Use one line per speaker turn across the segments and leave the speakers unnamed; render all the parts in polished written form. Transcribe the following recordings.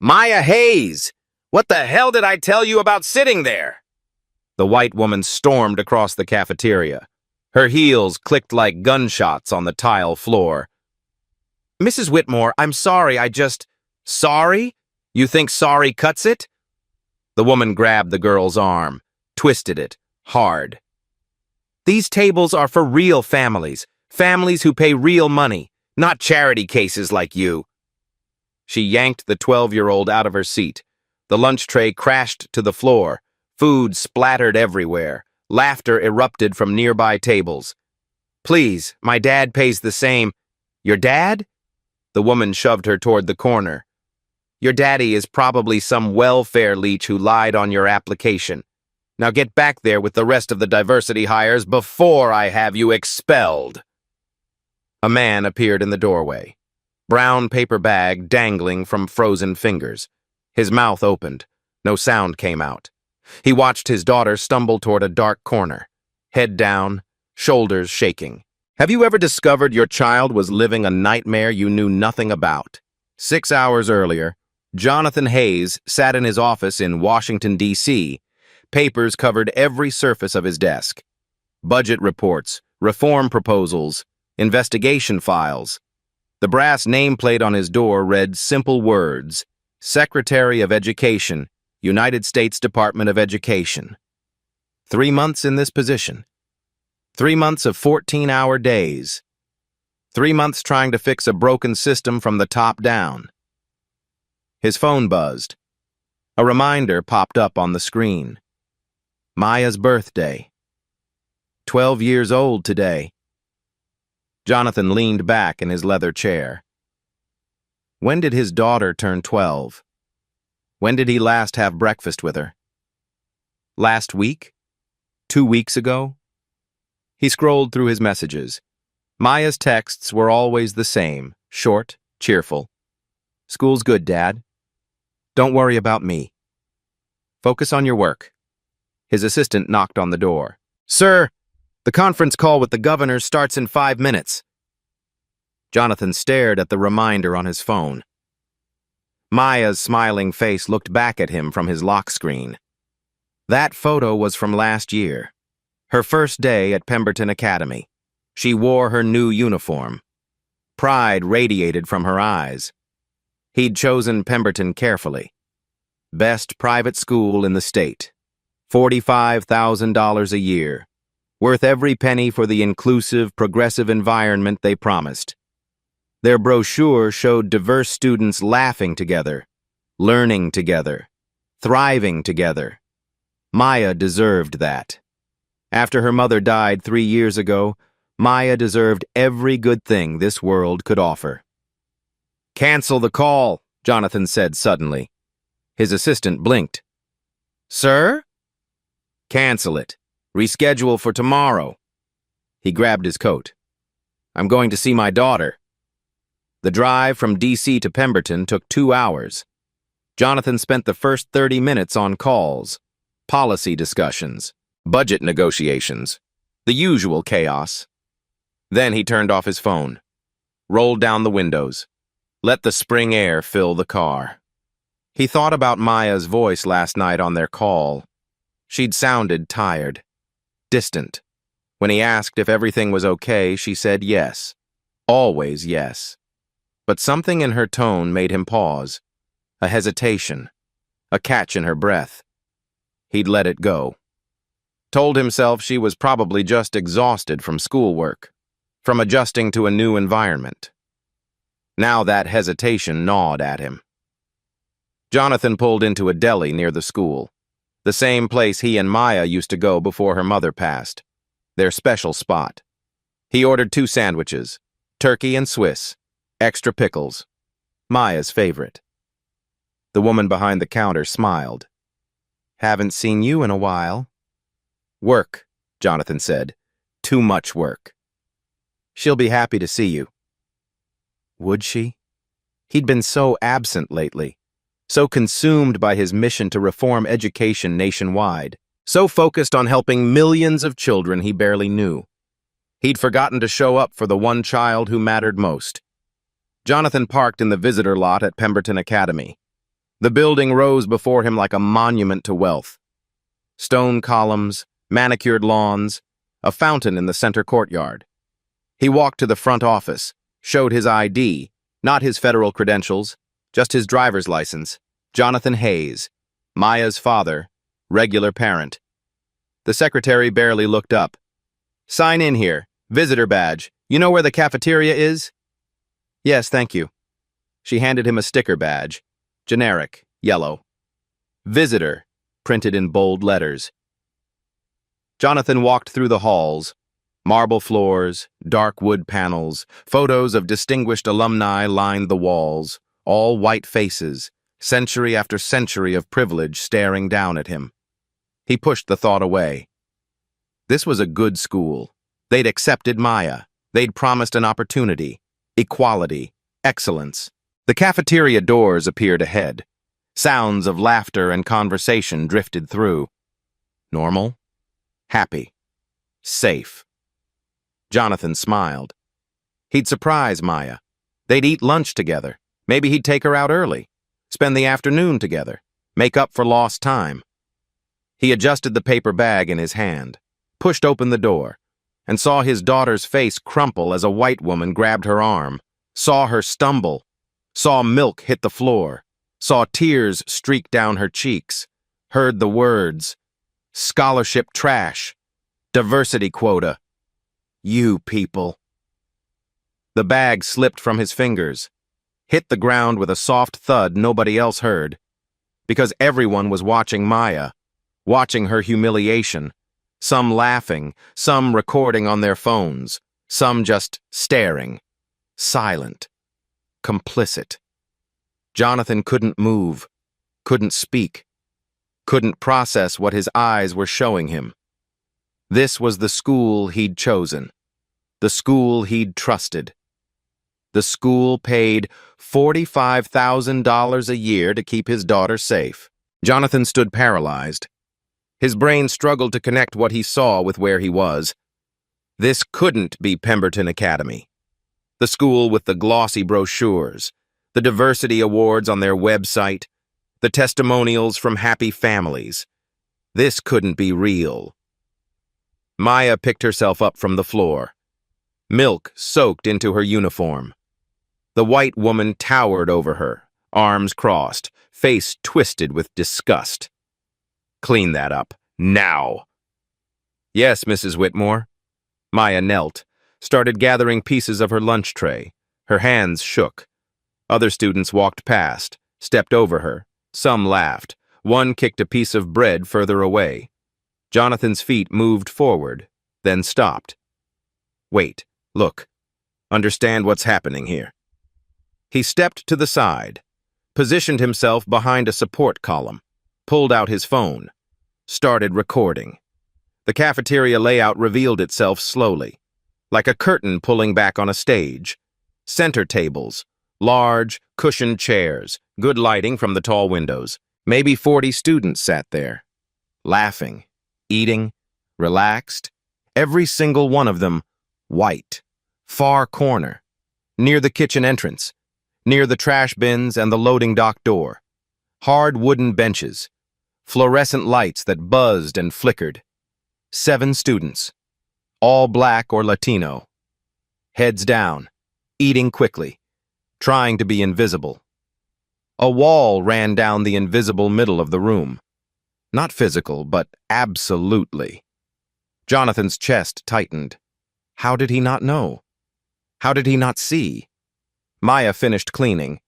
Maya Hayes! What the hell did I tell you about sitting there? The white woman stormed across the cafeteria. Her heels clicked like gunshots on the tile floor. Mrs. Whitmore, I'm sorry, Sorry? You think sorry cuts it? The woman grabbed the girl's arm, twisted it, hard. These tables are for real families who pay real money, not charity cases like you. She yanked the 12-year-old out of her seat. The lunch tray crashed to the floor. Food splattered everywhere. Laughter erupted from nearby tables. Please, my dad pays the same. Your dad? The woman shoved her toward the corner. Your daddy is probably some welfare leech who lied on your application. Now get back there with the rest of the diversity hires before I have you expelled. A man appeared in the doorway, brown paper bag dangling from frozen fingers. His mouth opened. No sound came out. He watched his daughter stumble toward a dark corner, head down, shoulders shaking. Have you ever discovered your child was living a nightmare you knew nothing about? 6 hours earlier, Jonathan Hayes sat in his office in Washington, D.C. Papers covered every surface of his desk. Budget reports, reform proposals, investigation files. The brass nameplate on his door read simple words, Secretary of Education, United States Department of Education. 3 months in this position. 3 months of 14-hour days. 3 months trying to fix a broken system from the top down. His phone buzzed. A reminder popped up on the screen. Maya's birthday. 12 years old today. Jonathan leaned back in his leather chair. When did his daughter turn 12? When did he last have breakfast with her? Last week? 2 weeks ago? He scrolled through his messages. Maya's texts were always the same, short, cheerful. School's good, Dad. Don't worry about me. Focus on your work. His assistant knocked on the door. Sir, the conference call with the governor starts in 5 minutes. Jonathan stared at the reminder on his phone. Maya's smiling face looked back at him from his lock screen. That photo was from last year. Her first day at Pemberton Academy. She wore her new uniform. Pride radiated from her eyes. He'd chosen Pemberton carefully. Best private school in the state. $45,000 a year. Worth every penny for the inclusive, progressive environment they promised. Their brochure showed diverse students laughing together, learning together, thriving together. Maya deserved that. After her mother died 3 years ago, Maya deserved every good thing this world could offer. Cancel the call, Jonathan said suddenly. His assistant blinked. Sir? Cancel it. Reschedule for tomorrow. He grabbed his coat. I'm going to see my daughter. The drive from D.C. to Pemberton took 2 hours. Jonathan spent the first 30 minutes on calls, policy discussions, budget negotiations, the usual chaos. Then he turned off his phone, rolled down the windows, let the spring air fill the car. He thought about Maya's voice last night on their call. She'd sounded tired, distant. When he asked if everything was okay, she said yes, always yes. But something in her tone made him pause, a hesitation, a catch in her breath. He'd let it go. Told himself she was probably just exhausted from schoolwork, from adjusting to a new environment. Now that hesitation gnawed at him. Jonathan pulled into a deli near the school, the same place he and Maya used to go before her mother passed, their special spot. He ordered 2 sandwiches, turkey and Swiss, extra pickles, Maya's favorite. The woman behind the counter smiled. Haven't seen you in a while. Work, Jonathan said. Too much work. She'll be happy to see you. Would she? He'd been so absent lately, so consumed by his mission to reform education nationwide, so focused on helping millions of children he barely knew. He'd forgotten to show up for the one child who mattered most. Jonathan parked in the visitor lot at Pemberton Academy. The building rose before him like a monument to wealth. Stone columns, manicured lawns, a fountain in the center courtyard. He walked to the front office, showed his ID, not his federal credentials, just his driver's license. Jonathan Hayes, Maya's father, regular parent. The secretary barely looked up. "Sign in here. Visitor badge. You know where the cafeteria is?" "Yes, thank you." She handed him a sticker badge. Generic, yellow. "Visitor," printed in bold letters. Jonathan walked through the halls. Marble floors, dark wood panels, photos of distinguished alumni lined the walls, all white faces, century after century of privilege staring down at him. He pushed the thought away. This was a good school. They'd accepted Maya. They'd promised an opportunity, equality, excellence. The cafeteria doors appeared ahead. Sounds of laughter and conversation drifted through. Normal, happy, safe. Jonathan smiled. He'd surprise Maya. They'd eat lunch together. Maybe he'd take her out early, spend the afternoon together, make up for lost time. He adjusted the paper bag in his hand, pushed open the door, and saw his daughter's face crumple as a white woman grabbed her arm, saw her stumble, saw milk hit the floor, saw tears streak down her cheeks, heard the words, "Scholarship trash, diversity quota, you people." The bag slipped from his fingers, hit the ground with a soft thud nobody else heard, because everyone was watching Maya, watching her humiliation, some laughing, some recording on their phones, some just staring, silent, complicit. Jonathan couldn't move, couldn't speak, couldn't process what his eyes were showing him. This was the school he'd chosen, the school he'd trusted. The school paid $45,000 a year to keep his daughter safe. Jonathan stood paralyzed. His brain struggled to connect what he saw with where he was. This couldn't be Pemberton Academy. The school with the glossy brochures, the diversity awards on their website, the testimonials from happy families. This couldn't be real. Maya picked herself up from the floor. Milk soaked into her uniform. The white woman towered over her, arms crossed, face twisted with disgust. "Clean that up, now." "Yes, Mrs. Whitmore." Maya knelt, started gathering pieces of her lunch tray. Her hands shook. Other students walked past, stepped over her. Some laughed. One kicked a piece of bread further away. Jonathan's feet moved forward, then stopped. "Wait, look. Understand what's happening here." He stepped to the side, positioned himself behind a support column, pulled out his phone, started recording. The cafeteria layout revealed itself slowly, like a curtain pulling back on a stage. Center tables, large, cushioned chairs, good lighting from the tall windows. Maybe 40 students sat there, laughing, eating, relaxed, every single one of them white, far corner, near the kitchen entrance, near the trash bins and the loading dock door. Hard wooden benches, fluorescent lights that buzzed and flickered. 7 students, all black or Latino. Heads down, eating quickly, trying to be invisible. A wall ran down the invisible middle of the room. Not physical, but absolutely. Jonathan's chest tightened. How did he not know? How did he not see? Maya finished cleaning.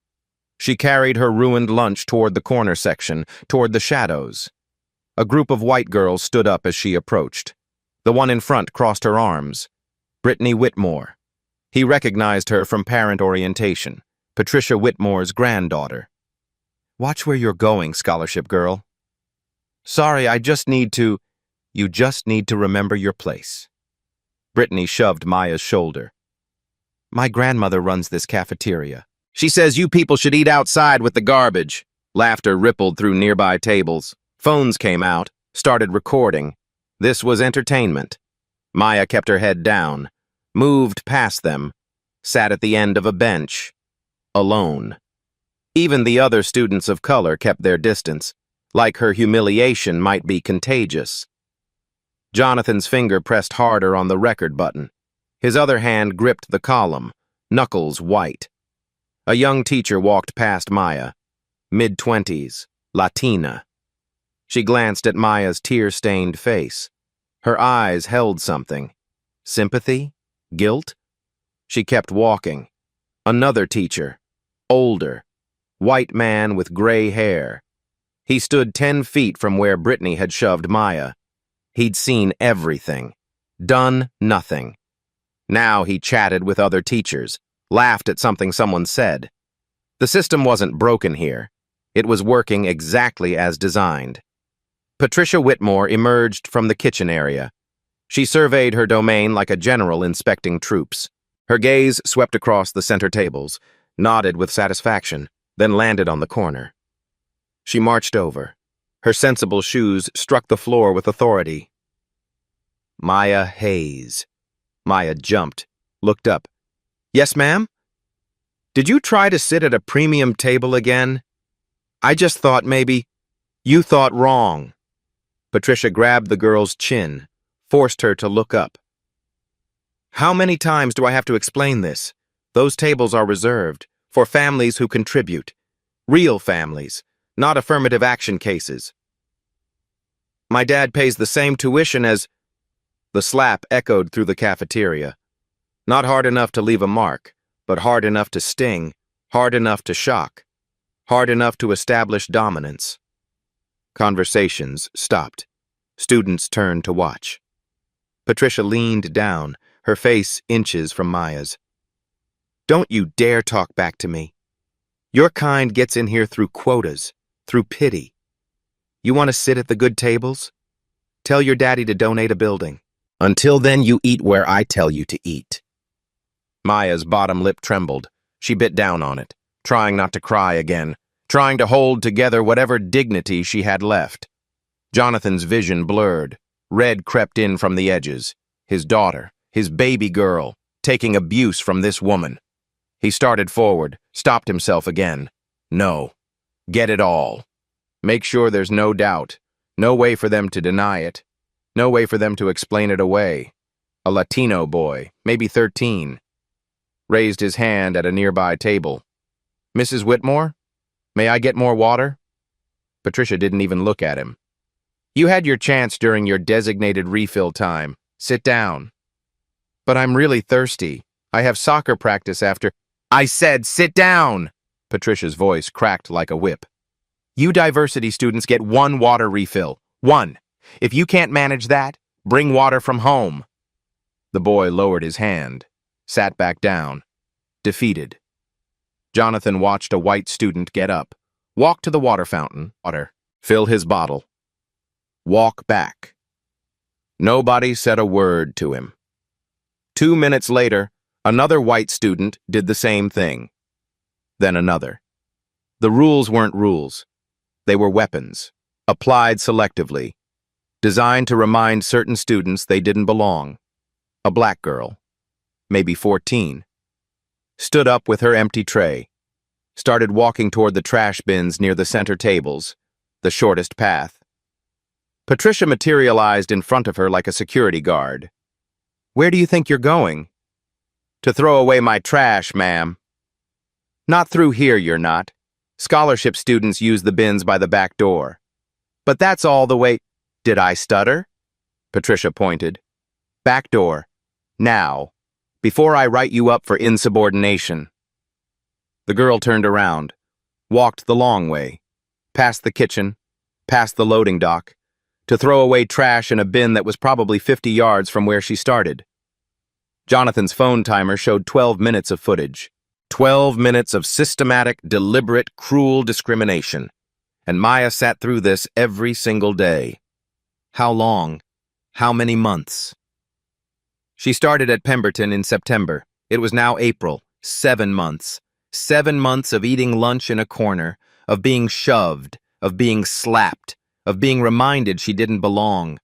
She carried her ruined lunch toward the corner section, toward the shadows. A group of white girls stood up as she approached. The one in front crossed her arms. Brittany Whitmore. He recognized her from parent orientation, Patricia Whitmore's granddaughter. "Watch where you're going, scholarship girl." "Sorry, I just need to—" "You just need to remember your place." Brittany shoved Maya's shoulder. "My grandmother runs this cafeteria. She says you people should eat outside with the garbage." Laughter rippled through nearby tables. Phones came out, started recording. This was entertainment. Maya kept her head down, moved past them, sat at the end of a bench, alone. Even the other students of color kept their distance, like her humiliation might be contagious. Jonathan's finger pressed harder on the record button. His other hand gripped the column, knuckles white. A young teacher walked past Maya, mid-20s, Latina. She glanced at Maya's tear-stained face. Her eyes held something. Sympathy? Guilt? She kept walking. Another teacher, older, white man with gray hair. He stood 10 feet from where Brittany had shoved Maya. He'd seen everything, done nothing. Now he chatted with other teachers, laughed at something someone said. The system wasn't broken here. It was working exactly as designed. Patricia Whitmore emerged from the kitchen area. She surveyed her domain like a general inspecting troops. Her gaze swept across the center tables, nodded with satisfaction, then landed on the corner. She marched over. Her sensible shoes struck the floor with authority. Maya Hayes. Maya jumped, looked up. Yes, ma'am? Did you try to sit at a premium table again? I just thought maybe you thought wrong. Patricia grabbed the girl's chin, forced her to look up. How many times do I have to explain this? Those tables are reserved for families who contribute. Real families, not affirmative action cases. My dad pays the same tuition as... The slap echoed through the cafeteria. Not hard enough to leave a mark, but hard enough to sting, hard enough to shock, hard enough to establish dominance. Conversations stopped. Students turned to watch. Patricia leaned down, her face inches from Maya's. Don't you dare talk back to me. Your kind gets in here through quotas, through pity. You want to sit at the good tables? Tell your daddy to donate a building. Until then, you eat where I tell you to eat. Maya's bottom lip trembled. She bit down on it, trying not to cry again, trying to hold together whatever dignity she had left. Jonathan's vision blurred. Red crept in from the edges. His daughter, his baby girl, taking abuse from this woman. He started forward, stopped himself again. No. Get it all. Make sure there's no doubt. No way for them to deny it. No way for them to explain it away. A Latino boy, maybe 13. Raised his hand at a nearby table. Mrs. Whitmore, may I get more water? Patricia didn't even look at him. You had your chance during your designated refill time. Sit down. But I'm really thirsty. I have soccer practice after... I said sit down! Patricia's voice cracked like a whip. You diversity students get 1 water refill. 1. If you can't manage that, bring water from home. The boy lowered his hand, sat back down, defeated. Jonathan watched a white student get up, walk to the water fountain, fill his bottle, walk back. Nobody said a word to him. 2 minutes later, another white student did the same thing. Then another. The rules weren't rules. They were weapons, applied selectively, designed to remind certain students they didn't belong. A black girl, maybe 14, stood up with her empty tray, started walking toward the trash bins near the center tables, the shortest path. Patricia materialized in front of her like a security guard. Where do you think you're going? To throw away my trash, ma'am. Not through here, you're not. Scholarship students use the bins by the back door. But that's all the way... Did I stutter? Patricia pointed. Back door. Now. Before I write you up for insubordination. The girl turned around, walked the long way, past the kitchen, past the loading dock, to throw away trash in a bin that was probably 50 yards from where she started. Jonathan's phone timer showed 12 minutes of footage. 12 minutes of systematic, deliberate, cruel discrimination. And Maya sat through this every single day. How long? How many months? She started at Pemberton in September. It was now April. 7 months. 7 months of eating lunch in a corner, of being shoved, of being slapped, of being reminded she didn't belong.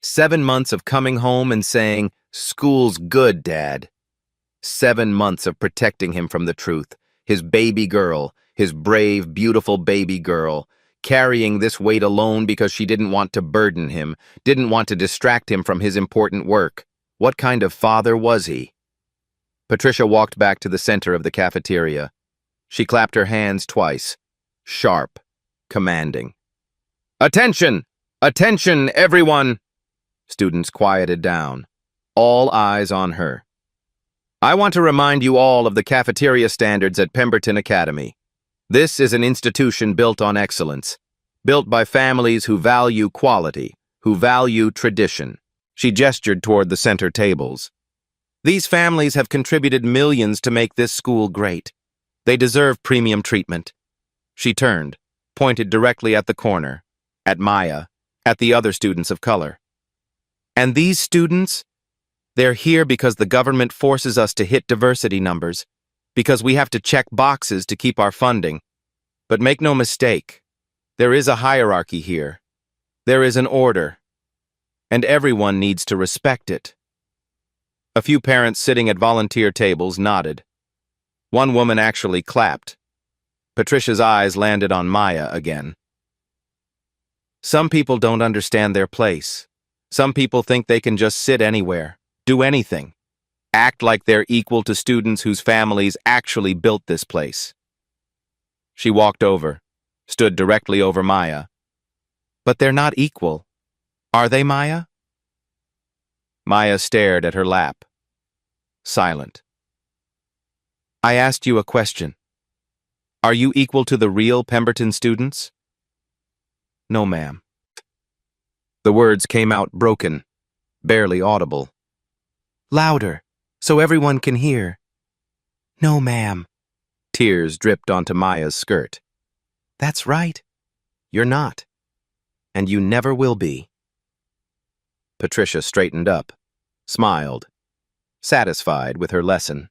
7 months of coming home and saying, "School's good, Dad." 7 months of protecting him from the truth, his baby girl, his brave, beautiful baby girl, carrying this weight alone because she didn't want to burden him, didn't want to distract him from his important work. What kind of father was he? Patricia walked back to the center of the cafeteria. She clapped her hands twice, sharp, commanding. "Attention! Attention, everyone!" Students quieted down, all eyes on her. "I want to remind you all of the cafeteria standards at Pemberton Academy. This is an institution built on excellence, built by families who value quality, who value tradition." She gestured toward the center tables. "These families have contributed millions to make this school great. They deserve premium treatment." She turned, pointed directly at the corner, at Maya, at the other students of color. "And these students, they're here because the government forces us to hit diversity numbers, because we have to check boxes to keep our funding. But make no mistake, there is a hierarchy here. There is an order, and everyone needs to respect it." A few parents sitting at volunteer tables nodded. One woman actually clapped. Patricia's eyes landed on Maya again. "Some people don't understand their place. Some people think they can just sit anywhere, do anything, act like they're equal to students whose families actually built this place." She walked over, stood directly over Maya. "But they're not equal. Are they, Maya?" Maya stared at her lap, silent. "I asked you a question. Are you equal to the real Pemberton students?" "No, ma'am." The words came out broken, barely audible. "Louder, so everyone can hear." "No, ma'am." Tears dripped onto Maya's skirt. "That's right. You're not. And you never will be." Patricia straightened up, smiled, satisfied with her lesson.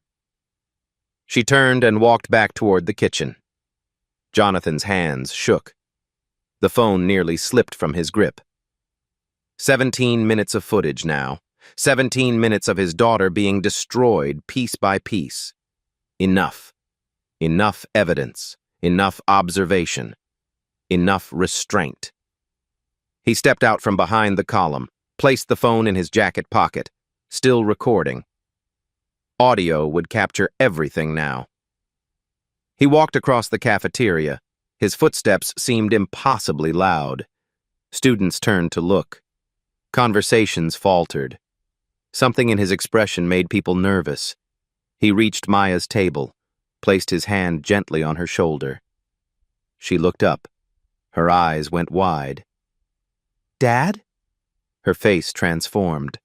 She turned and walked back toward the kitchen. Jonathan's hands shook. The phone nearly slipped from his grip. 17 minutes of footage now. 17 minutes of his daughter being destroyed piece by piece. Enough. Enough evidence. Enough observation. Enough restraint. He stepped out from behind the column, placed the phone in his jacket pocket, still recording. Audio would capture everything now. He walked across the cafeteria. His footsteps seemed impossibly loud. Students turned to look. Conversations faltered. Something in his expression made people nervous. He reached Maya's table, placed his hand gently on her shoulder. She looked up. Her eyes went wide. "Dad?" Her face transformed.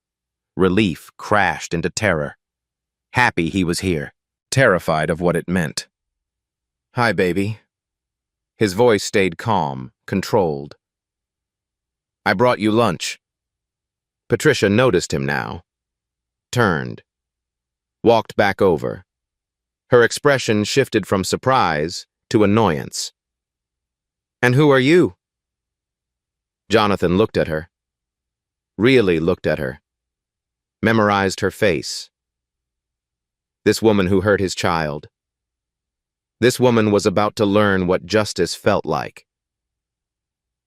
Relief crashed into terror. Happy he was here, terrified of what it meant. "Hi, baby." His voice stayed calm, controlled. "I brought you lunch." Patricia noticed him now. Turned. Walked back over. Her expression shifted from surprise to annoyance. "And who are you?" Jonathan looked at her. Really looked at her. Memorized her face. This woman who hurt his child. This woman was about to learn what justice felt like.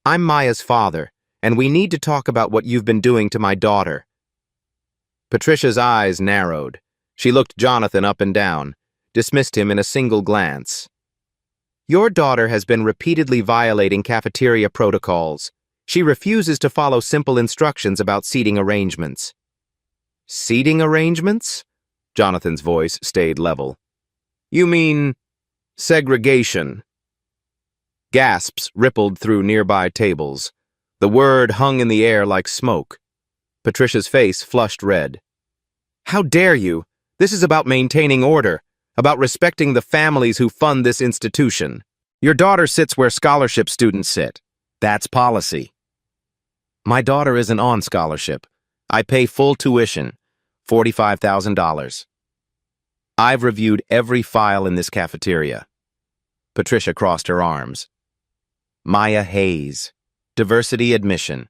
"I'm Maya's father, and we need to talk about what you've been doing to my daughter." Patricia's eyes narrowed. She looked Jonathan up and down, dismissed him in a single glance. "Your daughter has been repeatedly violating cafeteria protocols. She refuses to follow simple instructions about seating arrangements." "Seating arrangements?" Jonathan's voice stayed level. "You mean segregation?" Gasps rippled through nearby tables. The word hung in the air like smoke. Patricia's face flushed red. "How dare you? This is about maintaining order, about respecting the families who fund this institution. Your daughter sits where scholarship students sit. That's policy." "My daughter isn't on scholarship. I pay full tuition, $45,000. I've reviewed every file in this cafeteria." Patricia crossed her arms. Maya Hayes, diversity admission,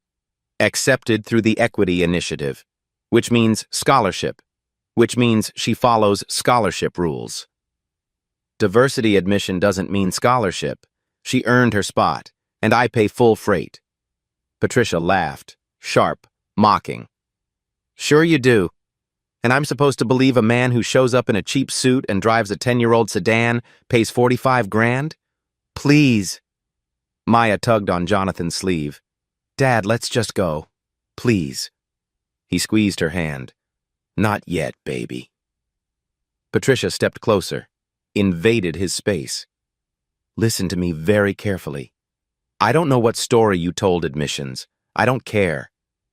accepted through the Equity Initiative, which means scholarship, which means she follows scholarship rules. Diversity admission doesn't mean scholarship. She earned her spot, and I pay full freight. Patricia laughed, sharp, mocking. Sure you do. And I'm supposed to believe a man who shows up in a cheap suit and drives a 10-year-old sedan pays 45 grand? Please. Maya tugged on Jonathan's sleeve. Dad, let's just go. Please. He squeezed her hand. Not yet, baby. Patricia stepped closer, invaded his space. Listen to me very carefully. I don't know what story you told admissions. I don't care.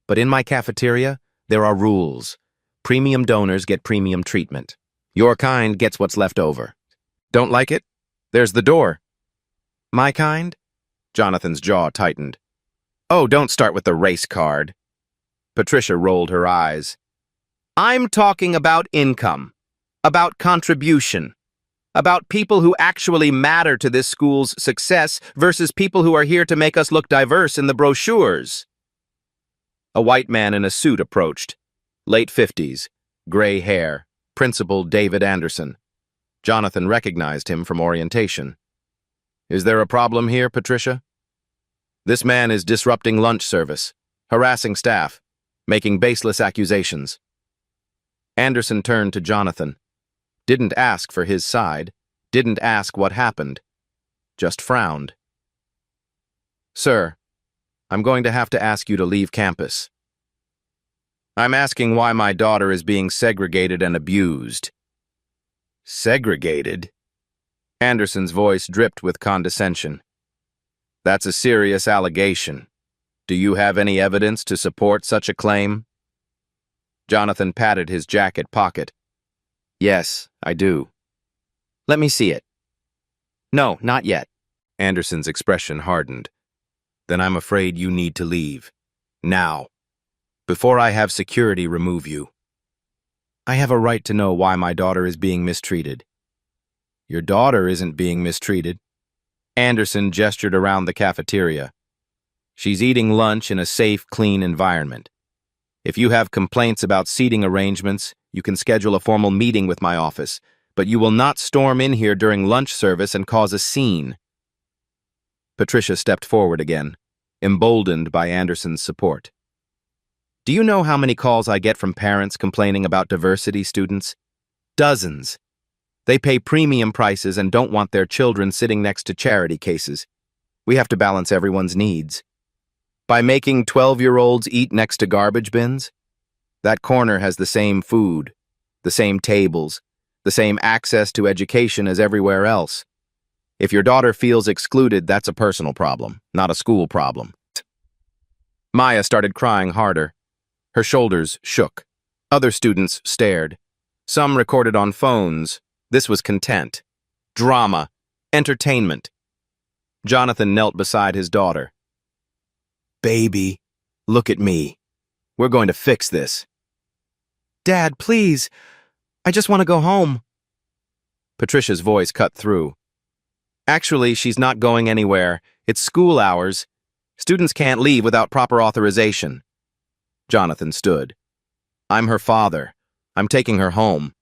But in my cafeteria, there are rules. Premium donors get premium treatment. Your kind gets what's left over. Don't like it? There's the door. My kind? Jonathan's jaw tightened. Oh, don't start with the race card. Patricia rolled her eyes. I'm talking about income, about contribution, about people who actually matter to this school's success versus people who are here to make us look diverse in the brochures. A white man in a suit approached. Late 50s, gray hair, Principal David Anderson. Jonathan recognized him from orientation. Is there a problem here, Patricia? This man is disrupting lunch service, harassing staff, making baseless accusations. Anderson turned to Jonathan. Didn't ask for his side, didn't ask what happened, just frowned. Sir, I'm going to have to ask you to leave campus. I'm asking why my daughter is being segregated and abused. Segregated? Anderson's voice dripped with condescension. That's a serious allegation. Do you have any evidence to support such a claim? Jonathan patted his jacket pocket. Yes, I do. Let me see it. No, not yet. Anderson's expression hardened. Then I'm afraid you need to leave. Now. Before I have security remove you. I have a right to know why my daughter is being mistreated. Your daughter isn't being mistreated. Anderson gestured around the cafeteria. She's eating lunch in a safe, clean environment. If you have complaints about seating arrangements, you can schedule a formal meeting with my office, but you will not storm in here during lunch service and cause a scene. Patricia stepped forward again, emboldened by Anderson's support. Do you know how many calls I get from parents complaining about diversity students? Dozens. They pay premium prices and don't want their children sitting next to charity cases. We have to balance everyone's needs. By making 12-year-olds eat next to garbage bins? That corner has the same food, the same tables, the same access to education as everywhere else. If your daughter feels excluded, that's a personal problem, not a school problem. Maya started crying harder. Her shoulders shook. Other students stared. Some recorded on phones. This was content. Drama. Entertainment. Jonathan knelt beside his daughter. Baby, look at me. We're going to fix this. Dad, please. I just want to go home. Patricia's voice cut through. Actually, she's not going anywhere. It's school hours. Students can't leave without proper authorization. Jonathan stood. I'm her father. I'm taking her home.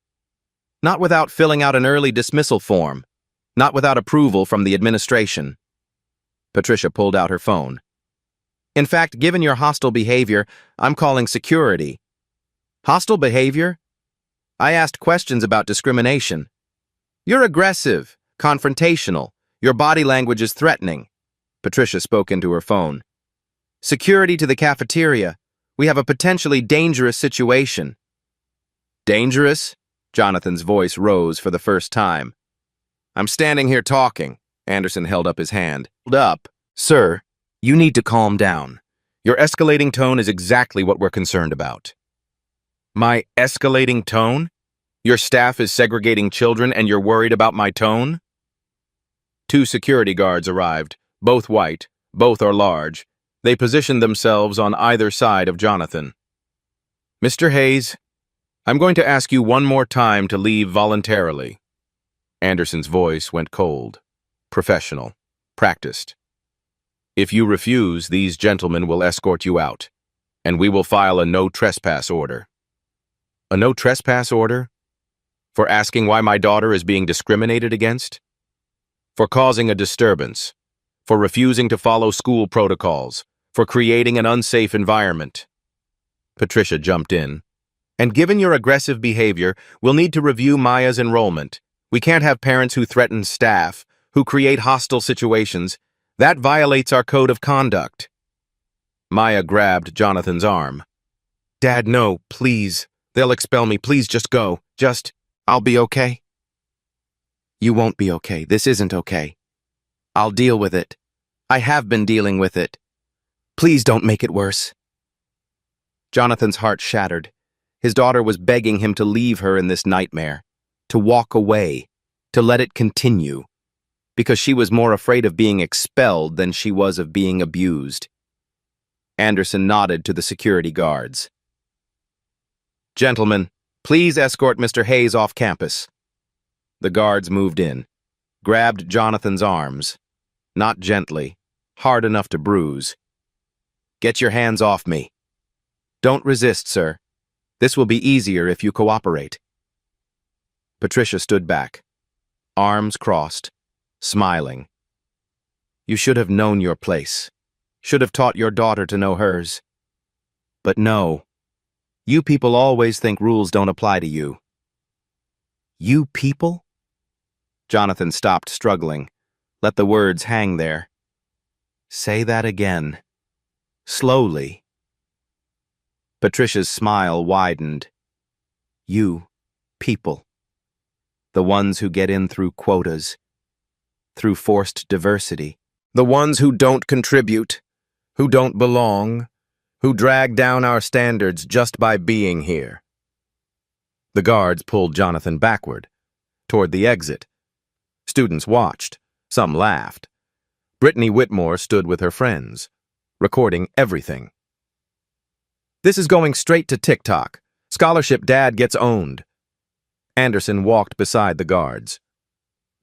Not without filling out an early dismissal form. Not without approval from the administration. Patricia pulled out her phone. In fact, given your hostile behavior, I'm calling security. Hostile behavior? I asked questions about discrimination. You're aggressive, confrontational. Your body language is threatening. Patricia spoke into her phone. Security to the cafeteria. We have a potentially dangerous situation. Dangerous? Jonathan's voice rose for the first time. I'm standing here talking. Anderson held up his hand. Hold up. Sir, you need to calm down. Your escalating tone is exactly what we're concerned about. My escalating tone? Your staff is segregating children and you're worried about my tone? 2 security guards arrived, both white, both are large. They positioned themselves on either side of Jonathan. Mr. Hayes, I'm going to ask you one more time to leave voluntarily. Anderson's voice went cold, professional, practiced. If you refuse, these gentlemen will escort you out, and we will file a no trespass order. A no trespass order? For asking why my daughter is being discriminated against? For causing a disturbance? For refusing to follow school protocols? For creating an unsafe environment? Patricia jumped in. And given your aggressive behavior, we'll need to review Maya's enrollment. We can't have parents who threaten staff, who create hostile situations. That violates our code of conduct. Maya grabbed Jonathan's arm. Dad, no, please. They'll expel me. Please just go. I'll be okay. You won't be okay. This isn't okay. I'll deal with it. I have been dealing with it. Please don't make it worse. Jonathan's heart shattered. His daughter was begging him to leave her in this nightmare, to walk away, to let it continue, because she was more afraid of being expelled than she was of being abused. Anderson nodded to the security guards. Gentlemen, please escort Mr. Hayes off campus. The guards moved in, grabbed Jonathan's arms, not gently, hard enough to bruise. Get your hands off me. Don't resist, sir. This will be easier if you cooperate. Patricia stood back, arms crossed, smiling. You should have known your place. Should have taught your daughter to know hers. But no. You people always think rules don't apply to you. You people? Jonathan stopped struggling, let the words hang there. Say that again. Slowly. Patricia's smile widened. You, people. The ones who get in through quotas, through forced diversity. The ones who don't contribute, who don't belong, who drag down our standards just by being here. The guards pulled Jonathan backward, toward the exit. Students watched. Some laughed. Brittany Whitmore stood with her friends, recording everything. This is going straight to TikTok. Scholarship Dad gets owned. Anderson walked beside the guards.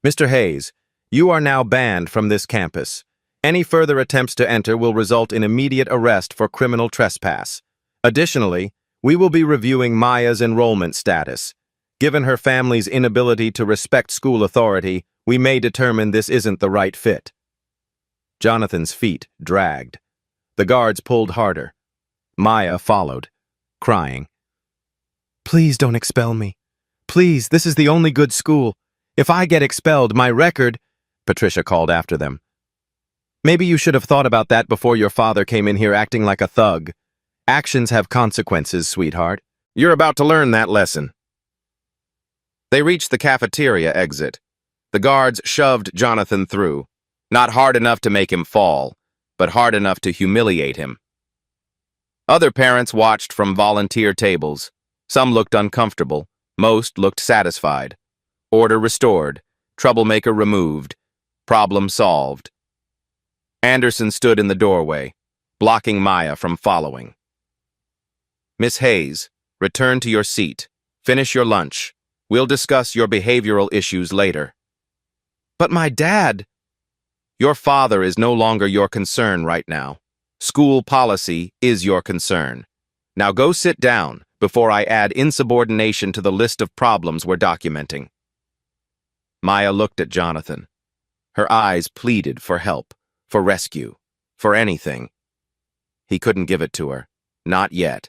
Mr. Hayes, you are now banned from this campus. Any further attempts to enter will result in immediate arrest for criminal trespass. Additionally, we will be reviewing Maya's enrollment status. Given her family's inability to respect school authority, we may determine this isn't the right fit. Jonathan's feet dragged. The guards pulled harder. Maya followed, crying. Please don't expel me. Please, this is the only good school. If I get expelled, my record... Patricia called after them. Maybe you should have thought about that before your father came in here acting like a thug. Actions have consequences, sweetheart. You're about to learn that lesson. They reached the cafeteria exit. The guards shoved Jonathan through, not hard enough to make him fall, but hard enough to humiliate him. Other parents watched from volunteer tables. Some looked uncomfortable. Most looked satisfied. Order restored. Troublemaker removed. Problem solved. Anderson stood in the doorway, blocking Maya from following. Miss Hayes, return to your seat. Finish your lunch. We'll discuss your behavioral issues later. But my dad... Your father is no longer your concern right now. School policy is your concern. Now go sit down before I add insubordination to the list of problems we're documenting. Maya looked at Jonathan. Her eyes pleaded for help, for rescue, for anything. He couldn't give it to her. Not yet.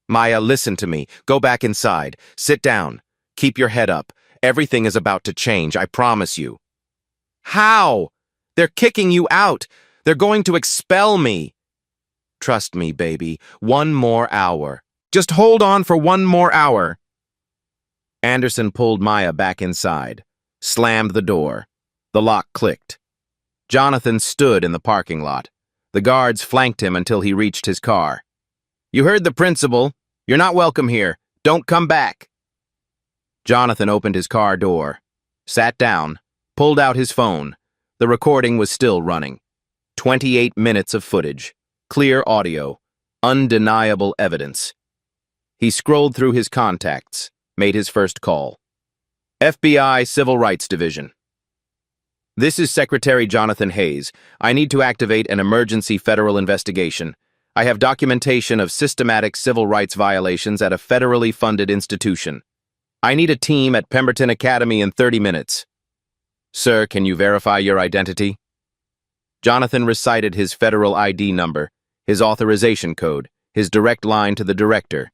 Maya, listen to me. Go back inside. Sit down. Keep your head up. Everything is about to change, I promise you. How? They're kicking you out. They're going to expel me. Trust me, baby. One more hour. Just hold on for one more hour. Anderson pulled Maya back inside, slammed the door. The lock clicked. Jonathan stood in the parking lot. The guards flanked him until he reached his car. You heard the principal. You're not welcome here. Don't come back. Jonathan opened his car door, sat down, pulled out his phone. The recording was still running. 28 minutes of footage, clear audio, undeniable evidence. He scrolled through his contacts, made his first call. FBI Civil Rights Division. This is Secretary Jonathan Hayes. I need to activate an emergency federal investigation. I have documentation of systematic civil rights violations at a federally funded institution. I need a team at Pemberton Academy in 30 minutes. Sir, can you verify your identity? Jonathan recited his federal ID number, his authorization code, his direct line to the director.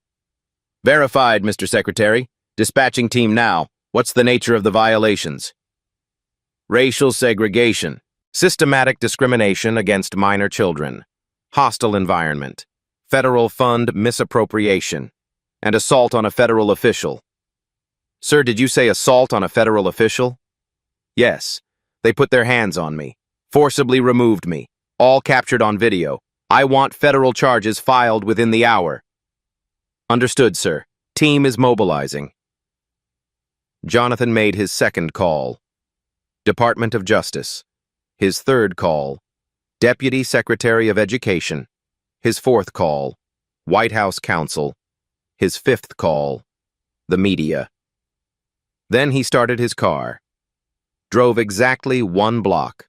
Verified, Mr. Secretary. Dispatching team now. What's the nature of the violations? Racial segregation, systematic discrimination against minor children, hostile environment, federal fund misappropriation, and assault on a federal official. Sir, did you say assault on a federal official? Yes. They put their hands on me, forcibly removed me, all captured on video. I want federal charges filed within the hour. Understood, sir. Team is mobilizing. Jonathan made his second call. Department of Justice. His third call. Deputy Secretary of Education. His fourth call. White House Counsel. His fifth call. The media. Then he started his car. Drove exactly 1 block.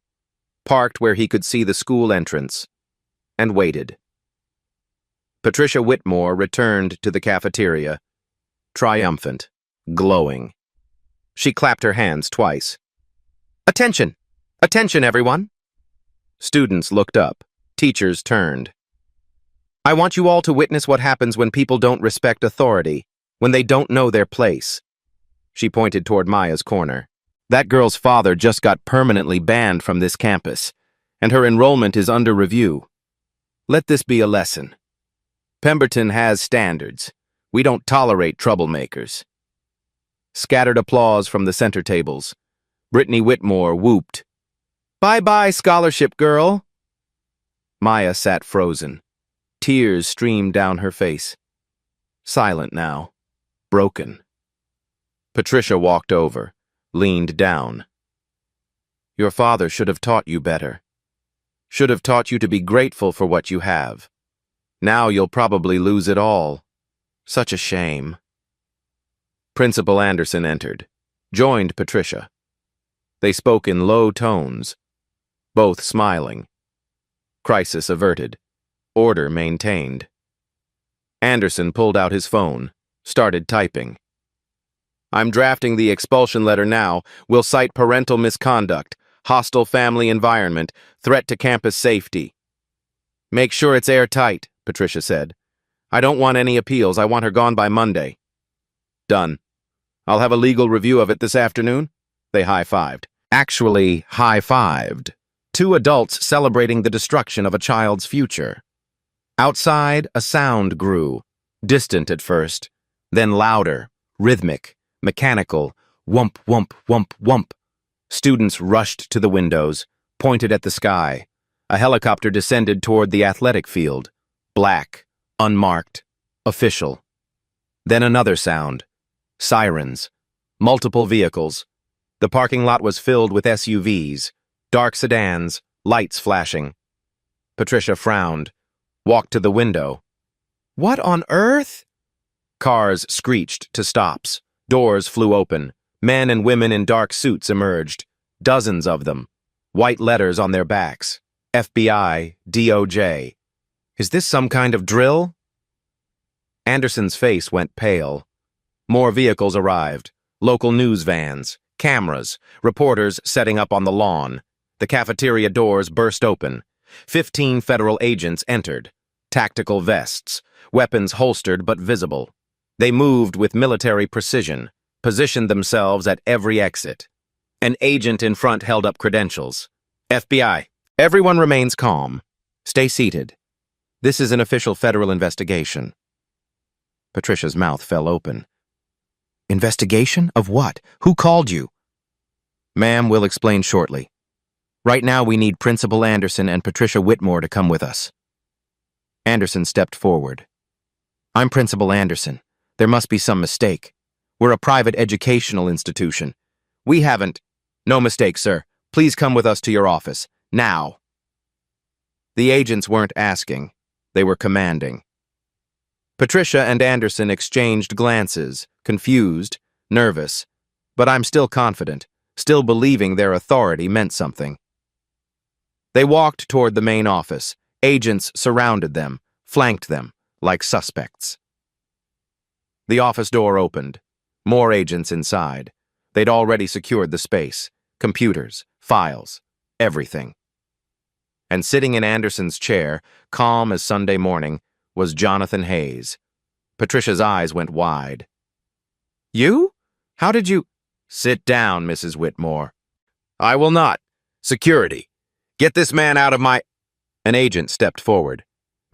Parked where he could see the school entrance. And waited. Patricia Whitmore returned to the cafeteria, triumphant, glowing. She clapped her hands twice. Attention! Attention, everyone! Students looked up. Teachers turned. I want you all to witness what happens when people don't respect authority, when they don't know their place. She pointed toward Maya's corner. That girl's father just got permanently banned from this campus, and her enrollment is under review. Let this be a lesson. Pemberton has standards. We don't tolerate troublemakers. Scattered applause from the center tables. Brittany Whitmore whooped. Bye-bye, scholarship girl. Maya sat frozen. Tears streamed down her face. Silent now. Broken. Patricia walked over, leaned down. Your father should have taught you better. Should have taught you to be grateful for what you have. Now you'll probably lose it all. Such a shame. Principal Anderson entered, joined Patricia. They spoke in low tones, both smiling. Crisis averted. Order maintained. Anderson pulled out his phone, started typing. I'm drafting the expulsion letter now. We'll cite parental misconduct, hostile family environment, threat to campus safety. Make sure it's airtight, Patricia said. I don't want any appeals. I want her gone by Monday. Done. I'll have a legal review of it this afternoon. They high-fived. Actually, high-fived. 2 adults celebrating the destruction of a child's future. Outside, a sound grew, distant at first, then louder, rhythmic, mechanical, whump, whump, whump, whump. Students rushed to the windows, pointed at the sky. A helicopter descended toward the athletic field. Black, unmarked, official. Then another sound. Sirens. Multiple vehicles. The parking lot was filled with SUVs, dark sedans, lights flashing. Patricia frowned, walked to the window. What on earth? Cars screeched to stops. Doors flew open. Men and women in dark suits emerged. Dozens of them. White letters on their backs. FBI, DOJ. Is this some kind of drill? Anderson's face went pale. More vehicles arrived. Local news vans, cameras, reporters setting up on the lawn. The cafeteria doors burst open. 15 federal agents entered. Tactical vests, weapons holstered but visible. They moved with military precision, positioned themselves at every exit. An agent in front held up credentials. FBI. Everyone remains calm. Stay seated. This is an official federal investigation. Patricia's mouth fell open. Investigation? Of what? Who called you? Ma'am, we'll explain shortly. Right now we need Principal Anderson and Patricia Whitmore to come with us. Anderson stepped forward. I'm Principal Anderson. There must be some mistake. We're a private educational institution. We haven't... No mistake, sir. Please come with us to your office. Now. The agents weren't asking. They were commanding. Patricia and Anderson exchanged glances, confused, nervous. But I'm still confident, still believing their authority meant something. They walked toward the main office. Agents surrounded them, flanked them, like suspects. The office door opened. More agents inside. They'd already secured the space. Computers, files, everything. And sitting in Anderson's chair, calm as Sunday morning, was Jonathan Hayes. Patricia's eyes went wide. You? How did you— Sit down, Mrs. Whitmore. I will not. Security. Get this man out of my— An agent stepped forward.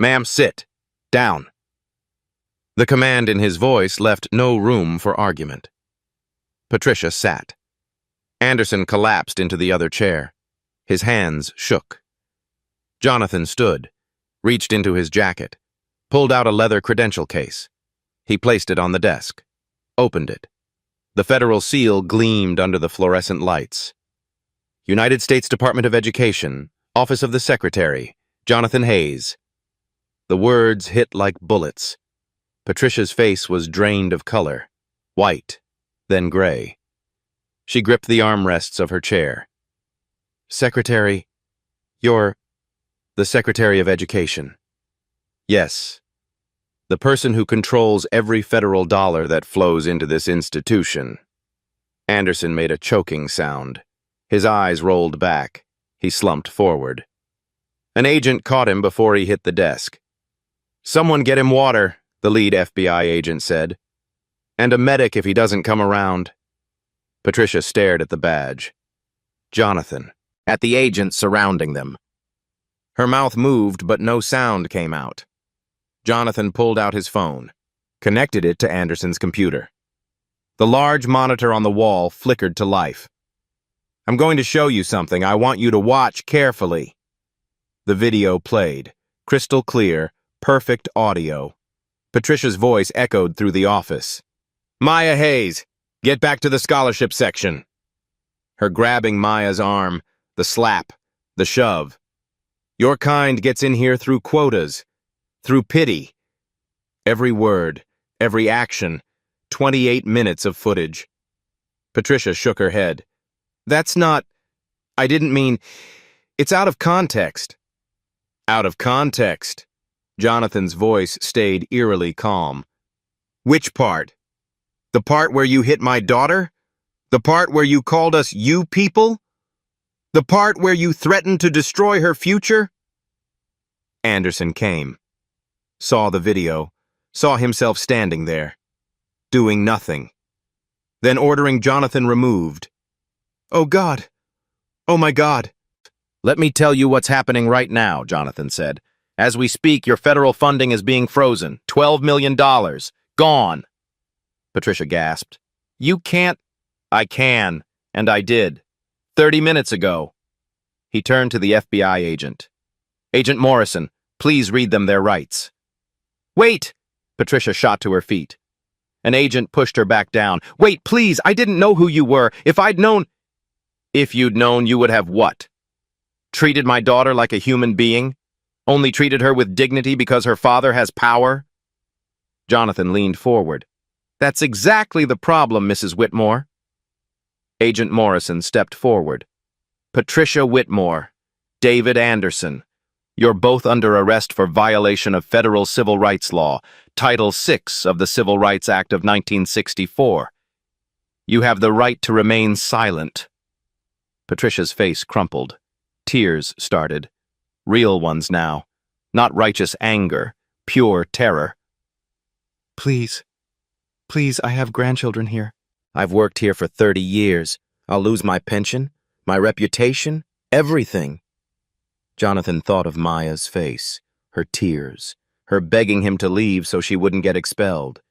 Ma'am, sit. Down. The command in his voice left no room for argument. Patricia sat. Anderson collapsed into the other chair. His hands shook. Jonathan stood, reached into his jacket, pulled out a leather credential case. He placed it on the desk, opened it. The federal seal gleamed under the fluorescent lights. United States Department of Education, Office of the Secretary, Jonathan Hayes. The words hit like bullets. Patricia's face was drained of color, white, then gray. She gripped the armrests of her chair. Secretary, you're the Secretary of Education. Yes. The person who controls every federal dollar that flows into this institution. Anderson made a choking sound. His eyes rolled back. He slumped forward. An agent caught him before he hit the desk. Someone get him water, the lead FBI agent said. And a medic if he doesn't come around. Patricia stared at the badge. Jonathan, at the agents surrounding them. Her mouth moved, but no sound came out. Jonathan pulled out his phone, connected it to Anderson's computer. The large monitor on the wall flickered to life. I'm going to show you something. I want you to watch carefully. The video played, crystal clear, perfect audio. Patricia's voice echoed through the office. Maya Hayes, get back to the scholarship section. Her grabbing Maya's arm, the slap, the shove. Your kind gets in here through quotas, through pity. Every word, every action, 28 minutes of footage. Patricia shook her head. That's not— I didn't mean— It's out of context. Out of context. Jonathan's voice stayed eerily calm. Which part? The part where you hit my daughter? The part where you called us you people? The part where you threatened to destroy her future? Anderson came. Saw the video. Saw himself standing there. Doing nothing. Then ordering Jonathan removed. Oh God. Oh my God. Let me tell you what's happening right now, Jonathan said. As we speak, your federal funding is being frozen. $12 million. Gone. Patricia gasped. You can't— I can, and I did. 30 minutes ago. He turned to the FBI agent. Agent Morrison, please read them their rights. Wait! Patricia shot to her feet. An agent pushed her back down. Wait, please, I didn't know who you were. If I'd known— If you'd known, you would have what? Treated my daughter like a human being? Only treated her with dignity because her father has power? Jonathan leaned forward. That's exactly the problem, Mrs. Whitmore. Agent Morrison stepped forward. Patricia Whitmore, David Anderson, you're both under arrest for violation of federal civil rights law, Title VI of the Civil Rights Act of 1964. You have the right to remain silent. Patricia's face crumpled. Tears started. Real ones now. Not righteous anger, pure terror. Please, I have grandchildren here. I've worked here for 30 years. I'll lose my pension, my reputation, everything. Jonathan thought of Maya's face, her tears, her begging him to leave so she wouldn't get expelled.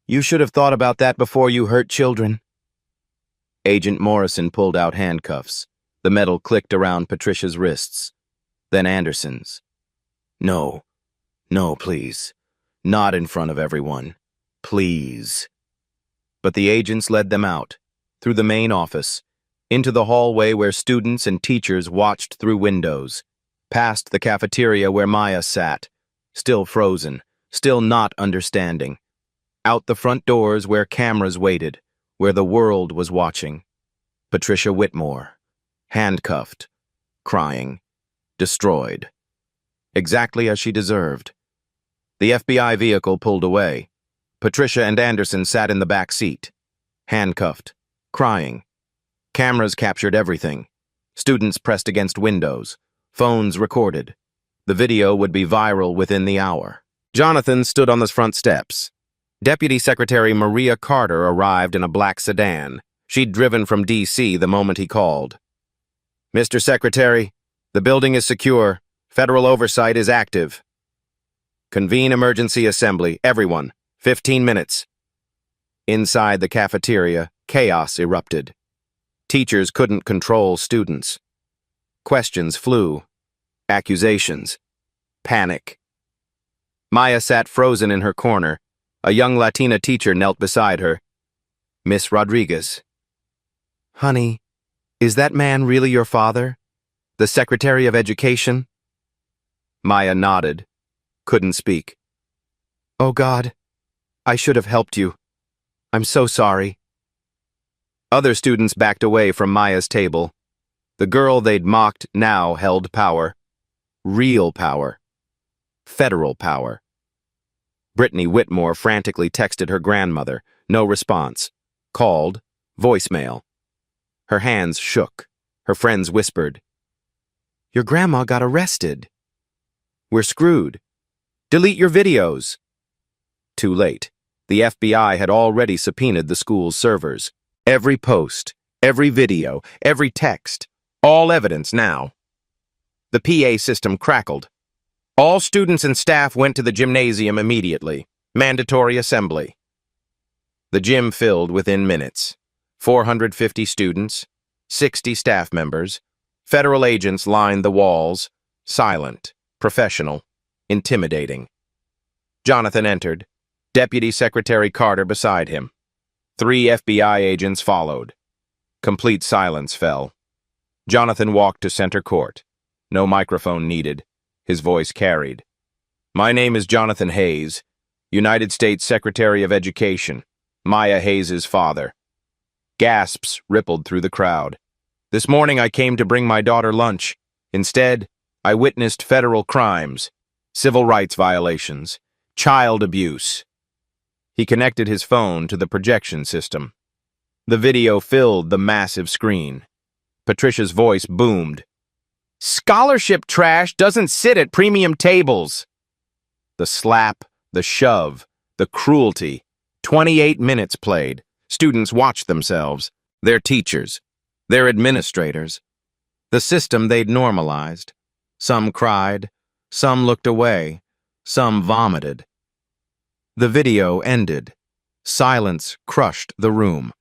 You should have thought about that before you hurt children. Agent Morrison pulled out handcuffs. The metal clicked around Patricia's wrists. Then Anderson's. No, please. Not in front of everyone. Please. But the agents led them out, through the main office, into the hallway where students and teachers watched through windows, past the cafeteria where Maya sat, still frozen, still not understanding, out the front doors where cameras waited, where the world was watching. Patricia Whitmore, handcuffed, crying, destroyed. Exactly as she deserved. The FBI vehicle pulled away. Patricia and Anderson sat in the back seat, handcuffed, crying. Cameras captured everything. Students pressed against windows. Phones recorded. The video would be viral within the hour. Jonathan stood on the front steps. Deputy Secretary Maria Carter arrived in a black sedan. She'd driven from D.C. the moment he called. "Mr. Secretary, the building is secure. Federal oversight is active. Convene emergency assembly. Everyone. 15 minutes. Inside the cafeteria, chaos erupted. Teachers couldn't control students. Questions flew. Accusations. Panic. Maya sat frozen in her corner. A young Latina teacher knelt beside her. "Miss Rodriguez." "Honey, is that man really your father? The Secretary of Education?" Maya nodded. Couldn't speak. "Oh God, I should have helped you. I'm so sorry." Other students backed away from Maya's table. The girl they'd mocked now held power. Real power. Federal power. Brittany Whitmore frantically texted her grandmother. No response. Called. Voicemail. Her hands shook. Her friends whispered, "Your grandma got arrested. We're screwed. Delete your videos." Too late. The FBI had already subpoenaed the school's servers. Every post, every video, every text, all evidence now. The PA system crackled. All students and staff went to the gymnasium immediately. Mandatory assembly. The gym filled within minutes. 450 students, 60 staff members. Federal agents lined the walls. Silent, professional, intimidating. Jonathan entered. Deputy Secretary Carter beside him. 3 FBI agents followed. Complete silence fell. Jonathan walked to center court. No microphone needed. His voice carried. "My name is Jonathan Hayes, United States Secretary of Education, Maya Hayes' father." Gasps rippled through the crowd. "This morning I came to bring my daughter lunch. Instead, I witnessed federal crimes, civil rights violations, child abuse." He connected his phone to the projection system. The video filled the massive screen. Patricia's voice boomed. "Scholarship trash doesn't sit at premium tables." The slap, the shove, the cruelty. 28 minutes played. Students watched themselves, their teachers, their administrators. The system they'd normalized. Some cried, some looked away, some vomited. The video ended. Silence crushed the room.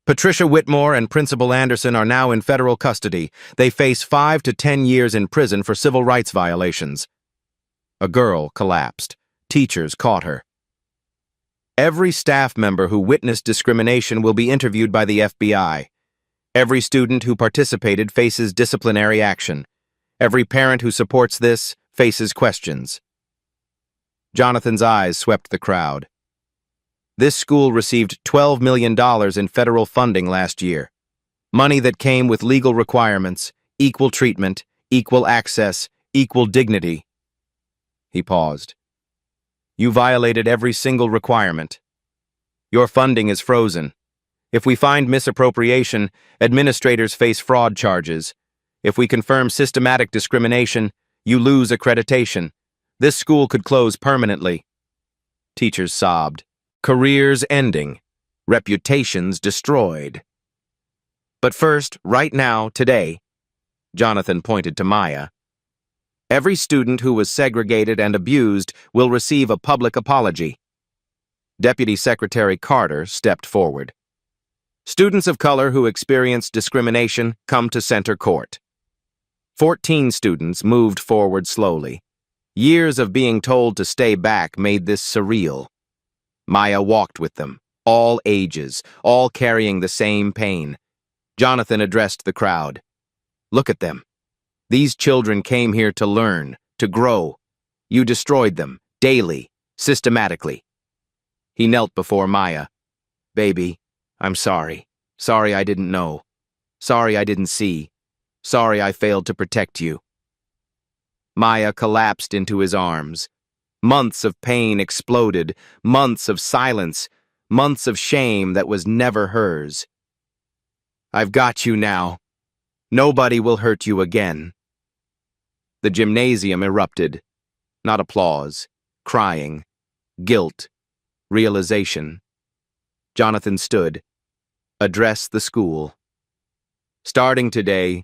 Patricia Whitmore and Principal Anderson are now in federal custody. They face 5 to 10 years in prison for civil rights violations. A girl collapsed. Teachers caught her. Every staff member who witnessed discrimination will be interviewed by the FBI. Every student who participated faces disciplinary action. Every parent who supports this faces questions. Jonathan's eyes swept the crowd. This school received $12 million in federal funding last year. Money that came with legal requirements, equal treatment, equal access, equal dignity. He paused. "You violated every single requirement. Your funding is frozen. If we find misappropriation, administrators face fraud charges. If we confirm systematic discrimination, you lose accreditation. This school could close permanently." Teachers sobbed. Careers ending. Reputations destroyed. "But first, right now, today," Jonathan pointed to Maya, "every student who was segregated and abused will receive a public apology." Deputy Secretary Carter stepped forward. "Students of color who experienced discrimination come to center court." 14 students moved forward slowly. Years of being told to stay back made this surreal. Maya walked with them, all ages, all carrying the same pain. Jonathan addressed the crowd. "Look at them. These children came here to learn, to grow. You destroyed them, daily, systematically." He knelt before Maya. "Baby, I'm sorry. Sorry I didn't know. Sorry I didn't see. Sorry I failed to protect you." Maya collapsed into his arms. Months of pain exploded, months of silence, months of shame that was never hers. "I've got you now. Nobody will hurt you again." The gymnasium erupted. Not applause, crying, guilt, realization. Jonathan stood. Address the school. "Starting today,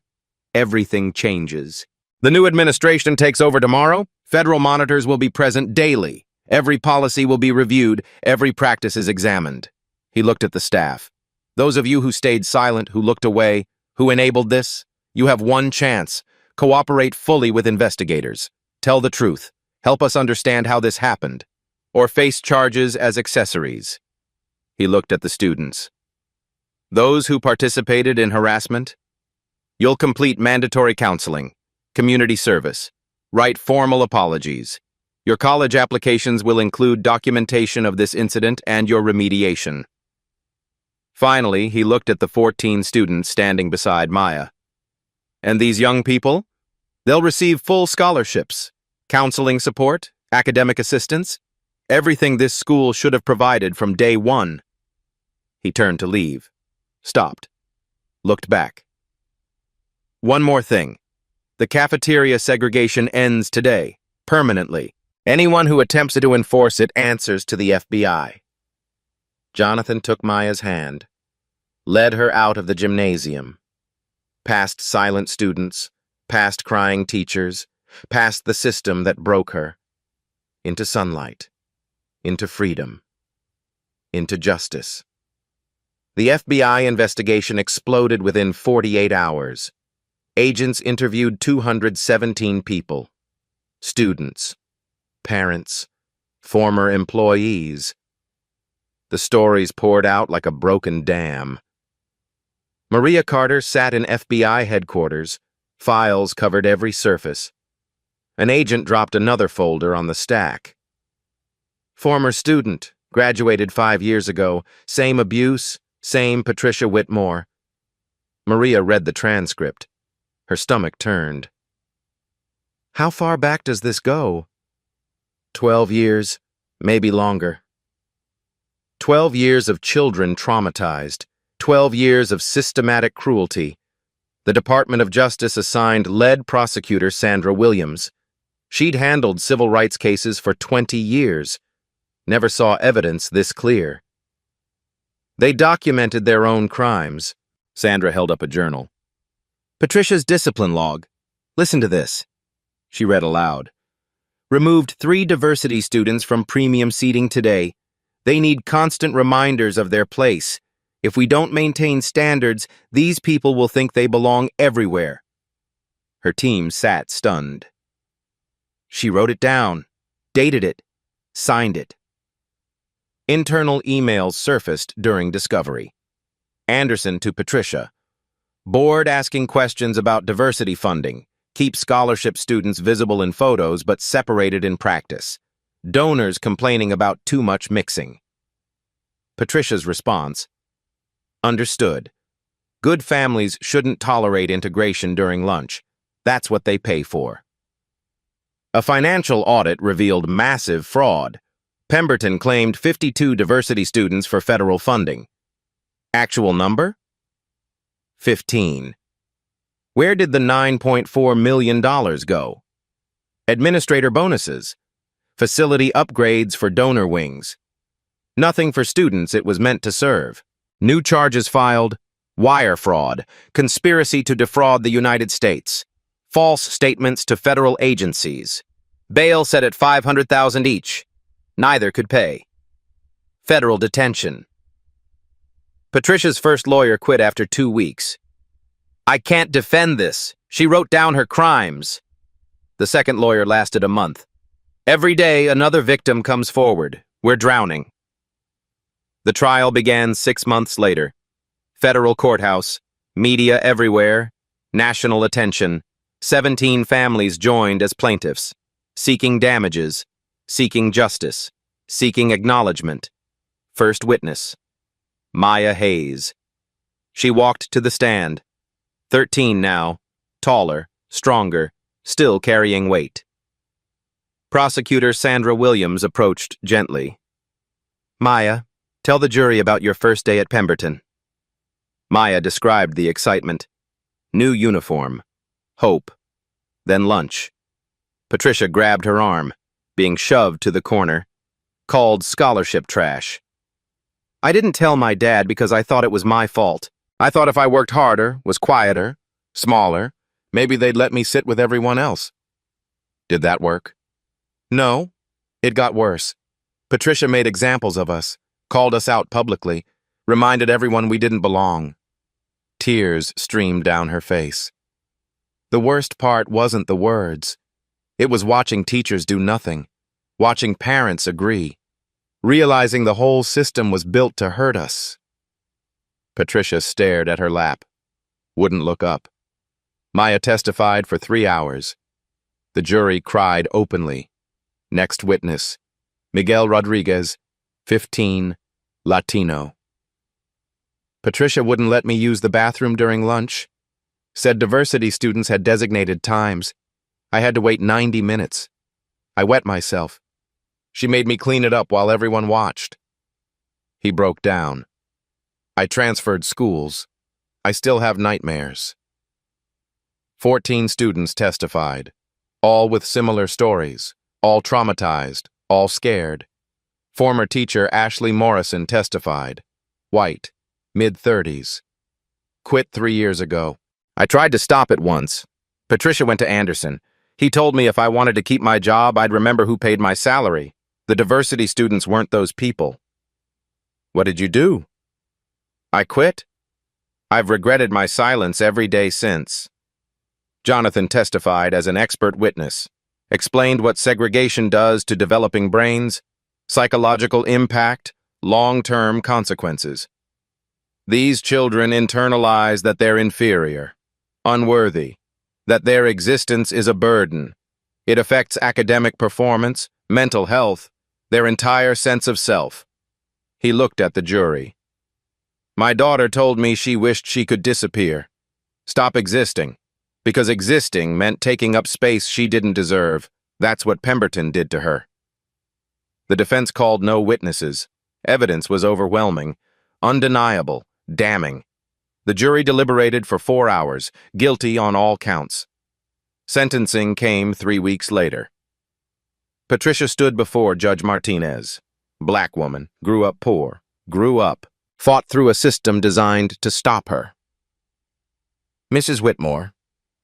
everything changes. The new administration takes over tomorrow. Federal monitors will be present daily. Every policy will be reviewed. Every practice is examined." He looked at the staff. "Those of you who stayed silent, who looked away, who enabled this, you have one chance. Cooperate fully with investigators. Tell the truth. Help us understand how this happened. Or face charges as accessories." He looked at the students. "Those who participated in harassment, you'll complete mandatory counseling, community service, write formal apologies. Your college applications will include documentation of this incident and your remediation." Finally, he looked at the 14 students standing beside Maya. "And these young people? They'll receive full scholarships, counseling support, academic assistance, everything this school should have provided from day one." He turned to leave, stopped, looked back. "One more thing. The cafeteria segregation ends today, permanently. Anyone who attempts to enforce it answers to the FBI." Jonathan took Maya's hand, led her out of the gymnasium, past silent students, past crying teachers, past the system that broke her, into sunlight, into freedom, into justice. The FBI investigation exploded within 48 hours. Agents interviewed 217 people, students, parents, former employees. The stories poured out like a broken dam. Maria Carter sat in FBI headquarters. Files covered every surface. An agent dropped another folder on the stack. "Former student, graduated 5 years ago, same abuse, same Patricia Whitmore." Maria read the transcript. Her stomach turned. "How far back does this go?" 12 years, maybe longer. 12 years of children traumatized. 12 years of systematic cruelty. The Department of Justice assigned lead prosecutor Sandra Williams. She'd handled civil rights cases for 20 years. Never saw evidence this clear. They documented their own crimes. Sandra held up a journal. "Patricia's discipline log. Listen to this." She read aloud. "Removed 3 diversity students from premium seating today. They need constant reminders of their place. If we don't maintain standards, these people will think they belong everywhere." Her team sat stunned. She wrote it down, dated it, signed it. Internal emails surfaced during discovery. Anderson to Patricia. "Board asking questions about diversity funding. Keep scholarship students visible in photos but separated in practice. Donors complaining about too much mixing." Patricia's response. "Understood. Good families shouldn't tolerate integration during lunch. That's what they pay for." A financial audit revealed massive fraud. Pemberton claimed 52 diversity students for federal funding. Actual number? 15. Where did the $9.4 million go? Administrator bonuses. Facility upgrades for donor wings. Nothing for students it was meant to serve. New charges filed. Wire fraud. Conspiracy to defraud the United States. False statements to federal agencies. Bail set at $500,000 each. Neither could pay. Federal detention. Patricia's first lawyer quit after 2 weeks. "I can't defend this. She wrote down her crimes." The second lawyer lasted a month. "Every day, another victim comes forward. We're drowning." The trial began 6 months later. Federal courthouse, media everywhere, national attention. 17 families joined as plaintiffs, seeking damages, seeking justice, seeking acknowledgement. First witness, Maya Hayes. She walked to the stand. 13 now, taller, stronger, still carrying weight. Prosecutor Sandra Williams approached gently. Maya, tell the jury about your first day at Pemberton. Maya described the excitement. New uniform. Hope. Then lunch. Patricia grabbed her arm, being shoved to the corner. Called scholarship trash. I didn't tell my dad because I thought it was my fault. I thought if I worked harder, was quieter, smaller, maybe they'd let me sit with everyone else. Did that work? No. It got worse. Patricia made examples of us, called us out publicly, reminded everyone we didn't belong. Tears streamed down her face. The worst part wasn't the words. It was watching teachers do nothing, watching parents agree, realizing the whole system was built to hurt us. Patricia stared at her lap, wouldn't look up. Maya testified for 3 hours. The jury cried openly. Next witness, Miguel Rodriguez, 15, Latino. Patricia wouldn't let me use the bathroom during lunch. Said diversity students had designated times. I had to wait 90 minutes. I wet myself. She made me clean it up while everyone watched. He broke down. I transferred schools. I still have nightmares. 14 students testified, all with similar stories, all traumatized, all scared. Former teacher Ashley Morrison testified, white, mid-30s. Quit 3 years ago. I tried to stop it once. Patricia went to Anderson. He told me if I wanted to keep my job, I'd remember who paid my salary. The diversity students weren't those people. What did you do? I quit. I've regretted my silence every day since. Jonathan testified as an expert witness, explained what segregation does to developing brains, psychological impact, long-term consequences. These children internalize that they're inferior, unworthy, that their existence is a burden. It affects academic performance, mental health, their entire sense of self. He looked at the jury. My daughter told me she wished she could disappear, stop existing, because existing meant taking up space she didn't deserve. That's what Pemberton did to her. The defense called no witnesses. Evidence was overwhelming, undeniable, damning. The jury deliberated for 4 hours, guilty on all counts. Sentencing came 3 weeks later. Patricia stood before Judge Martinez. Black woman, grew up poor, grew up, fought through a system designed to stop her. Mrs. Whitmore,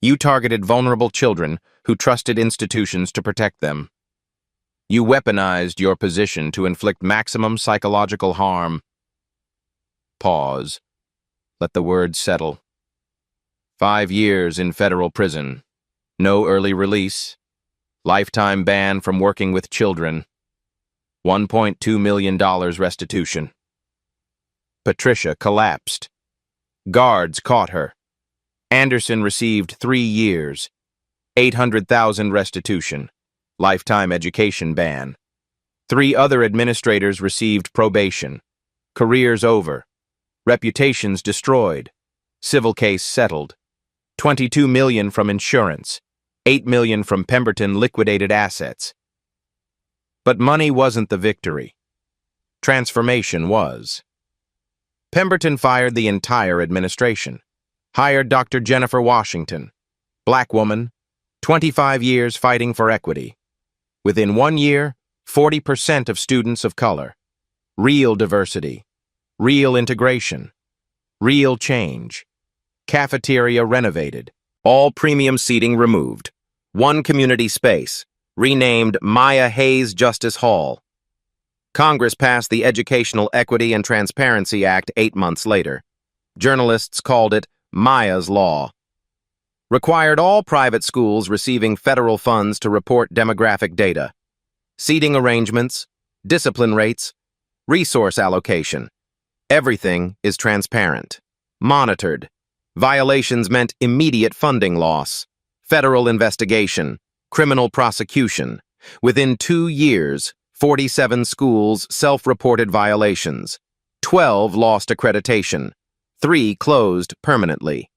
you targeted vulnerable children who trusted institutions to protect them. You weaponized your position to inflict maximum psychological harm. Pause. Let the words settle. 5 years in federal prison. No early release. Lifetime ban from working with children. $1.2 million restitution. Patricia collapsed. Guards caught her. Anderson received 3 years. $800,000 restitution. Lifetime education ban. 3 other administrators received probation. Careers over. Reputations destroyed. Civil case settled. $22 million from insurance. $8 million from Pemberton liquidated assets. But money wasn't the victory. Transformation was. Pemberton fired the entire administration. Hired Dr. Jennifer Washington. Black woman, 25 years fighting for equity. Within 1 year, 40% of students of color. Real diversity. Real integration. Real change. Cafeteria renovated. All premium seating removed. 1 community space. Renamed Maya Hayes Justice Hall. Congress passed the Educational Equity and Transparency Act 8 months later. Journalists called it Maya's Law. Required all private schools receiving federal funds to report demographic data. Seating arrangements, discipline rates, resource allocation. Everything is transparent. Monitored. Violations meant immediate funding loss. Federal investigation. Criminal prosecution. Within 2 years, 47 schools self-reported violations. 12 lost accreditation. 3 closed permanently.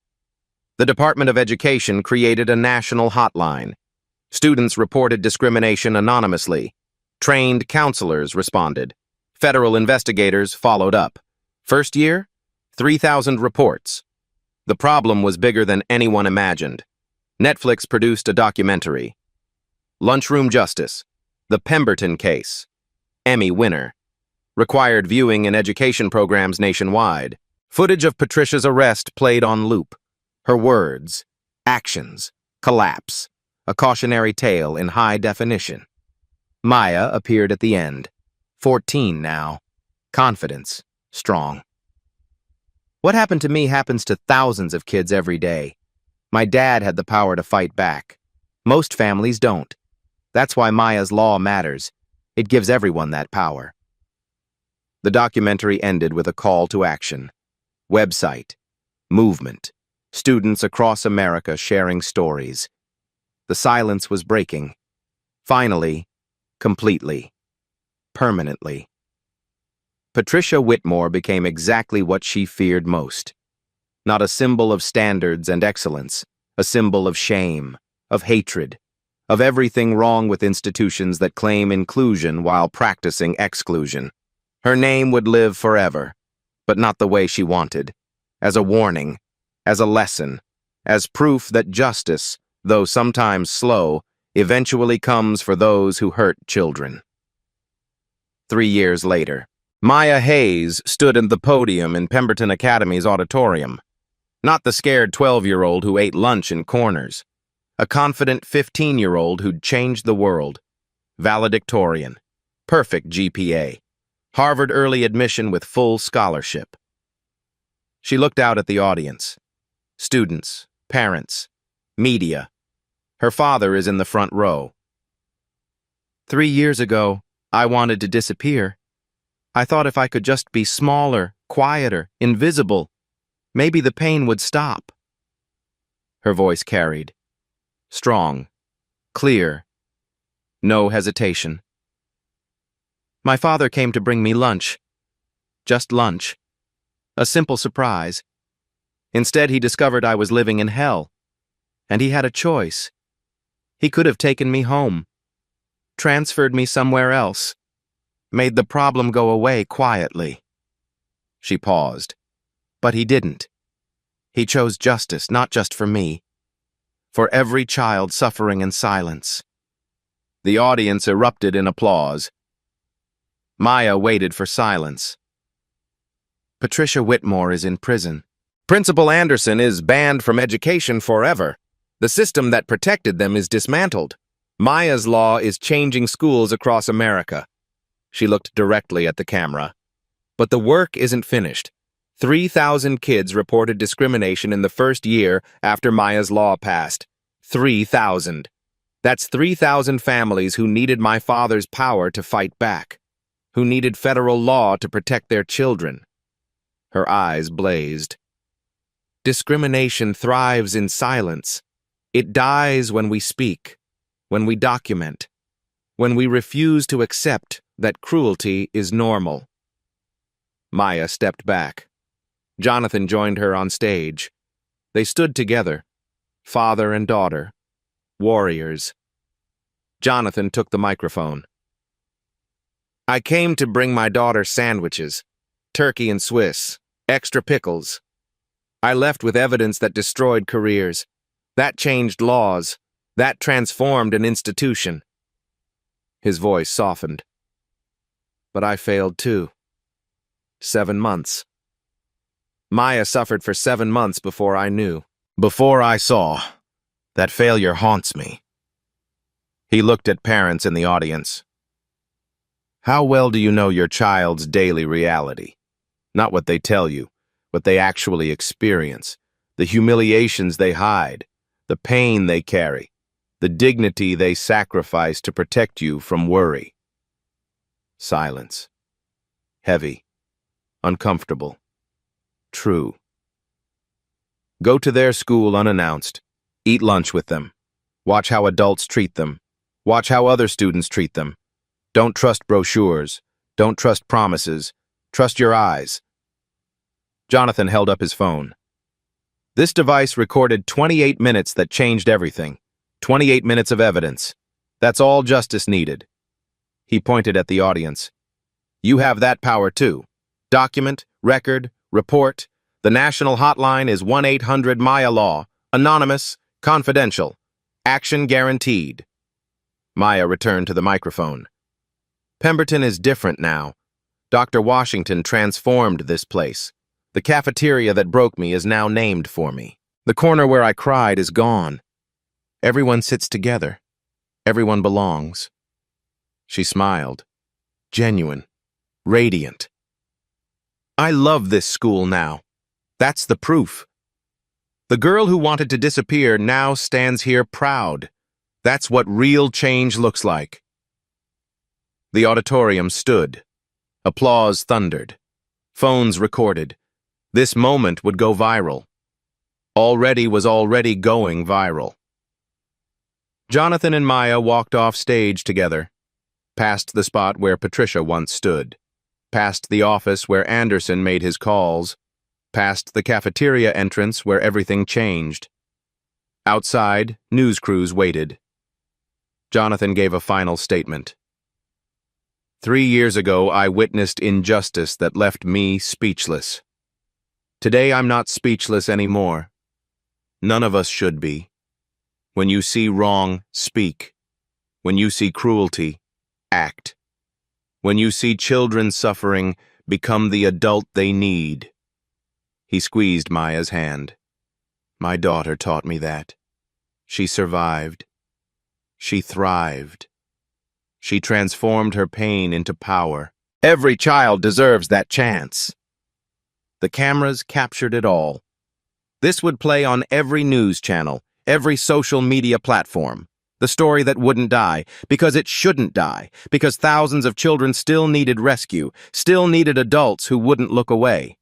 The Department of Education created a national hotline. Students reported discrimination anonymously. Trained counselors responded. Federal investigators followed up. First year, 3,000 reports. The problem was bigger than anyone imagined. Netflix produced a documentary. Lunchroom Justice, The Pemberton Case. Emmy winner. Required viewing in education programs nationwide. Footage of Patricia's arrest played on loop. Her words, actions, collapse. A cautionary tale in high definition. Maya appeared at the end. 14 now. Confidence, strong. What happened to me happens to thousands of kids every day. My dad had the power to fight back. Most families don't. That's why Maya's law matters. It gives everyone that power. The documentary ended with a call to action. Website. Movement. Students across America sharing stories. The silence was breaking. Finally, completely. Permanently. Patricia Whitmore became exactly what she feared most. Not a symbol of standards and excellence, a symbol of shame, of hatred, of everything wrong with institutions that claim inclusion while practicing exclusion. Her name would live forever, but not the way she wanted. As a warning, as a lesson, as proof that justice, though sometimes slow, eventually comes for those who hurt children. 3 years later, Maya Hayes stood at the podium in Pemberton Academy's auditorium. Not the scared 12-year-old who ate lunch in corners. A confident 15-year-old who'd changed the world. Valedictorian. Perfect GPA. Harvard early admission with full scholarship. She looked out at the audience. Students, parents, media. Her father is in the front row. 3 years ago, I wanted to disappear. I thought if I could just be smaller, quieter, invisible, maybe the pain would stop. Her voice carried. Strong. Clear. No hesitation. My father came to bring me lunch. Just lunch. A simple surprise. Instead, he discovered I was living in hell. And he had a choice. He could have taken me home. Transferred me somewhere else. Made the problem go away quietly. She paused. But he didn't. He chose justice, not just for me. For every child suffering in silence. The audience erupted in applause. Maya waited for silence. Patricia Whitmore is in prison. Principal Anderson is banned from education forever. The system that protected them is dismantled. Maya's law is changing schools across America. She looked directly at the camera. But the work isn't finished. 3,000 kids reported discrimination in the first year after Maya's law passed. 3,000. That's 3,000 families who needed my father's power to fight back. Who needed federal law to protect their children. Her eyes blazed. Discrimination thrives in silence. It dies when we speak, when we document, when we refuse to accept that cruelty is normal. Maya stepped back. Jonathan joined her on stage. They stood together, father and daughter, warriors. Jonathan took the microphone. I came to bring my daughter sandwiches, turkey and Swiss, extra pickles. I left with evidence that destroyed careers. That changed laws. That transformed an institution. His voice softened. But I failed too. 7 months. Maya suffered for 7 months before I knew. Before I saw. That failure haunts me. He looked at parents in the audience. How well do you know your child's daily reality? Not what they tell you, what they actually experience, the humiliations they hide, the pain they carry, the dignity they sacrifice to protect you from worry. Silence. Heavy. Uncomfortable. True. Go to their school unannounced. Eat lunch with them. Watch how adults treat them. Watch how other students treat them. Don't trust brochures. Don't trust promises. Trust your eyes. Jonathan held up his phone. This device recorded 28 minutes that changed everything. 28 minutes of evidence. That's all justice needed. He pointed at the audience. You have that power too. Document, record, report. The national hotline is 1-800-MAYA-LAW. Anonymous, confidential. Action guaranteed. Maya returned to the microphone. Pemberton is different now. Dr. Washington transformed this place. The cafeteria that broke me is now named for me. The corner where I cried is gone. Everyone sits together. Everyone belongs. She smiled. Genuine. Radiant. I love this school now. That's the proof. The girl who wanted to disappear now stands here proud. That's what real change looks like. The auditorium stood. Applause thundered. Phones recorded. This moment would go viral. Was already going viral. Jonathan and Maya walked off stage together, past the spot where Patricia once stood, past the office where Anderson made his calls, past the cafeteria entrance where everything changed. Outside, news crews waited. Jonathan gave a final statement. 3 years ago, I witnessed injustice that left me speechless. Today, I'm not speechless anymore. None of us should be. When you see wrong, speak. When you see cruelty, act. When you see children suffering, become the adult they need. He squeezed Maya's hand. My daughter taught me that. She survived. She thrived. She transformed her pain into power. Every child deserves that chance. The cameras captured it all. This would play on every news channel, every social media platform. The story that wouldn't die, because it shouldn't die, because thousands of children still needed rescue, still needed adults who wouldn't look away.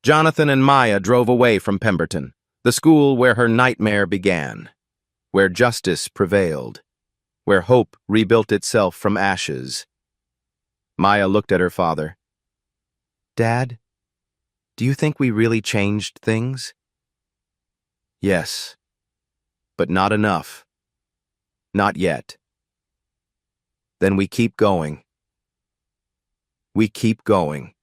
Jonathan and Maya drove away from Pemberton, the school where her nightmare began, where justice prevailed, where hope rebuilt itself from ashes. Maya looked at her father. Dad, do you think we really changed things? Yes, but not enough. Not yet. Then we keep going. We keep going.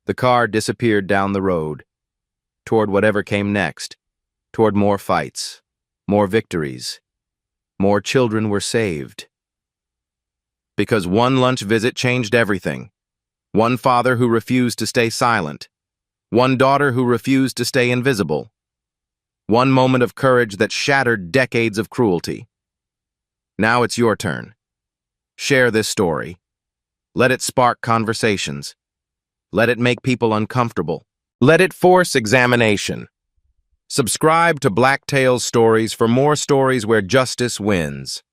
The car disappeared down the road, toward whatever came next, toward more fights, more victories. More children were saved. Because one lunch visit changed everything. One father who refused to stay silent. One daughter who refused to stay invisible. One moment of courage that shattered decades of cruelty. Now it's your turn. Share this story. Let it spark conversations. Let it make people uncomfortable. Let it force examination. Subscribe to Black Tales Stories for more stories where justice wins.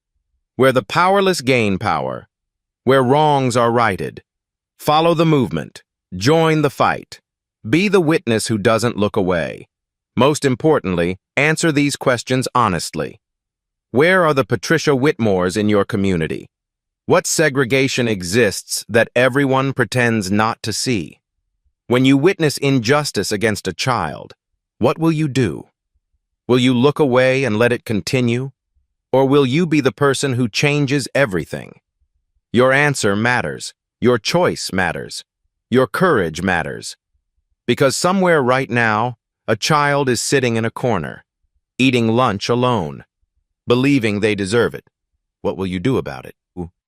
Where the powerless gain power. Where wrongs are righted. Follow the movement. Join the fight. Be the witness who doesn't look away. Most importantly, answer these questions honestly. Where are the Patricia Whitmores in your community? What segregation exists that everyone pretends not to see? When you witness injustice against a child, what will you do? Will you look away and let it continue? Or will you be the person who changes everything? Your answer matters. Your choice matters. Your courage matters. Because somewhere right now, a child is sitting in a corner, eating lunch alone, believing they deserve it. What will you do about it?